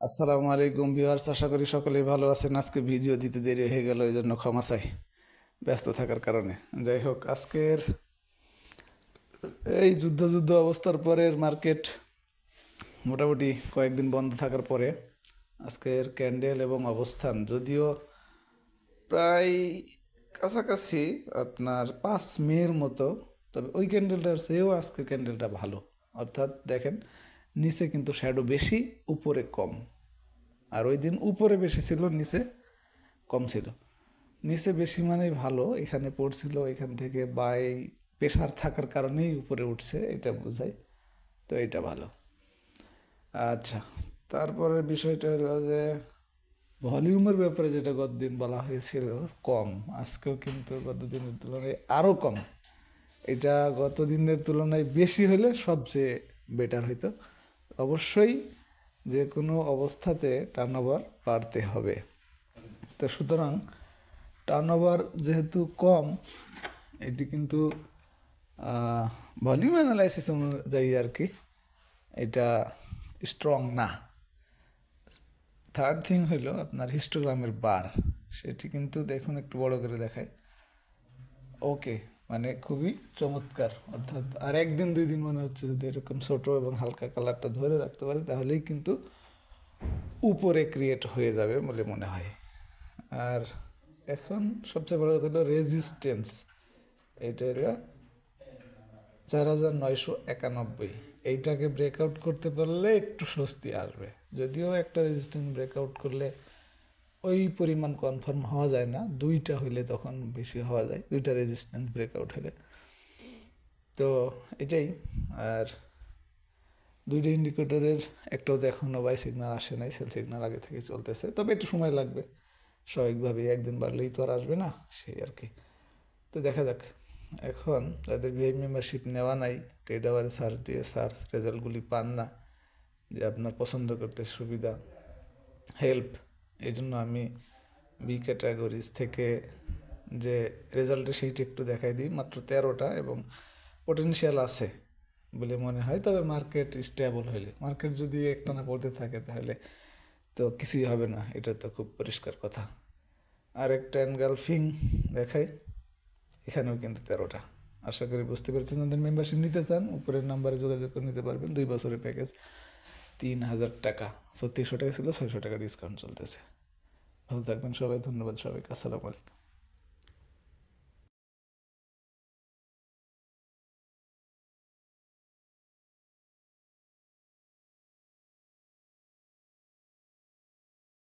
আসসালামু আলাইকুম ভিউয়ার্স, আশা করি সকলেই ভালো আছেন। আজকে ভিডিও দিতে দেরি হয়ে গেল, এই জন্য ক্ষমা চাই ব্যস্ত থাকার কারণে। যাই হোক, আজকের এই যুদ্ধ যুদ্ধ অবস্থার পরের মার্কেট মোটামুটি কয়েকদিন বন্ধ থাকার পরে আজকের ক্যান্ডেল এবং অবস্থান যদিও প্রায় কাছাকাছি আপনার 5 মের মতো, তবে ওই ক্যান্ডেলটার চেয়েও আজকের ক্যান্ডেলটা ভালো। অর্থাৎ দেখেন, নিচে কিন্তু শ্যাডো বেশি, উপরে কম। আর ওই দিন উপরে বেশি ছিল, নিচে কম ছিল। নিচে বেশি মানেই ভালো, এখানে পড়ছিল, এখান থেকে বাই প্রেশার থাকার কারণেই উপরে উঠছে, এটা বোঝায়। তো এটা ভালো। আচ্ছা, তারপরের বিষয়টা হলো যে ভলিউমের ব্যাপারে যেটা গতদিন বলা হয়েছিল কম, আজকেও কিন্তু গত দিনের তুলনায় আরও কম। এটা গত দিনের তুলনায় বেশি হলে সবচেয়ে বেটার হইতো। অবশ্যই যে কোনো অবস্থাতে টার্নওভার বাড়তে হবে। তো সুতরাং টার্নওভার যেহেতু কম, এটি কিন্তু ভলিউম অ্যানালাইসিস অনুযায়ী আর কি এটা স্ট্রং না। থার্ড থিং হলো আপনার হিস্টোগ্রামের বার, সেটি কিন্তু দেখুন একটু বড় করে দেখায়। ওকে, মানে খুবই চমৎকার। অর্থাৎ আর একদিন দুই দিন মনে হচ্ছে যদি এরকম ছোট এবং হালকা কালারটা ধরে রাখতে পারে, তাহলেই কিন্তু উপরে ক্রিয়েট হয়ে যাবে বলে মনে হয়। আর এখন সবচেয়ে বড় কথা হলো রেজিস্ট্যান্স, এটা হলো 4991। এইটাকে ব্রেকআউট করতে পারলে একটু স্বস্তি আসবে। যদিও একটা রেজিস্ট্যান্স ব্রেকআউট করলে ওই পরিমাণ কনফার্ম হওয়া যায় না, দুইটা হইলে তখন বেশি হওয়া যায়, দুইটা রেজিস্ট্যান্স ব্রেকআউট হলে। তো এটাই। আর দুইটা ইন্ডিকেটরের একটাও তো এখনও বাই সিগন্যাল আসে নাই, সেল সিগন্যাল আগে থেকে চলতেছে, তবে একটু সময় লাগবে। স্বাভাবিকভাবেই একদিন বাড়লেই তো আর আসবে না, সেই আর কি। তো দেখা যাক। এখন যাদের ভিআই মেম্বারশিপ নেওয়া নাই, ট্রেড আওয়ারে সার্চ দিয়ে সার্চ রেজাল্টগুলি পান না, যে আপনার পছন্দ করতে সুবিধা, হেল্প, এই জন্য আমি বি ক্যাটাগরিজ থেকে যে রেজাল্টে সেইটা একটু দেখাই দিই। মাত্র 13টা এবং পোটেনশিয়াল আছে বলে মনে হয়। তবে মার্কেট স্টেবল হইলে, মার্কেট যদি একটানা পড়তে থাকে তাহলে তো কিছুই হবে না, এটা তো খুব পরিষ্কার কথা। আর একটা এনগালফিং দেখাই, এখানেও কিন্তু 13টা। আশা করি বুঝতে পেরেছেন। যাদের মেম্বারশিপ নিতে চান, উপরের নাম্বারে যোগাযোগ করে নিতে পারবেন। 2 বছরের প্যাকেজ, 3000 টাকা। 3600 টাকা ছিল, 600 টাকা ডিসকাউন্ট চলতেছে। ভালো থাকবেন সবাই, ধন্যবাদ সবাইকে, আসসালামু আলাইকুম।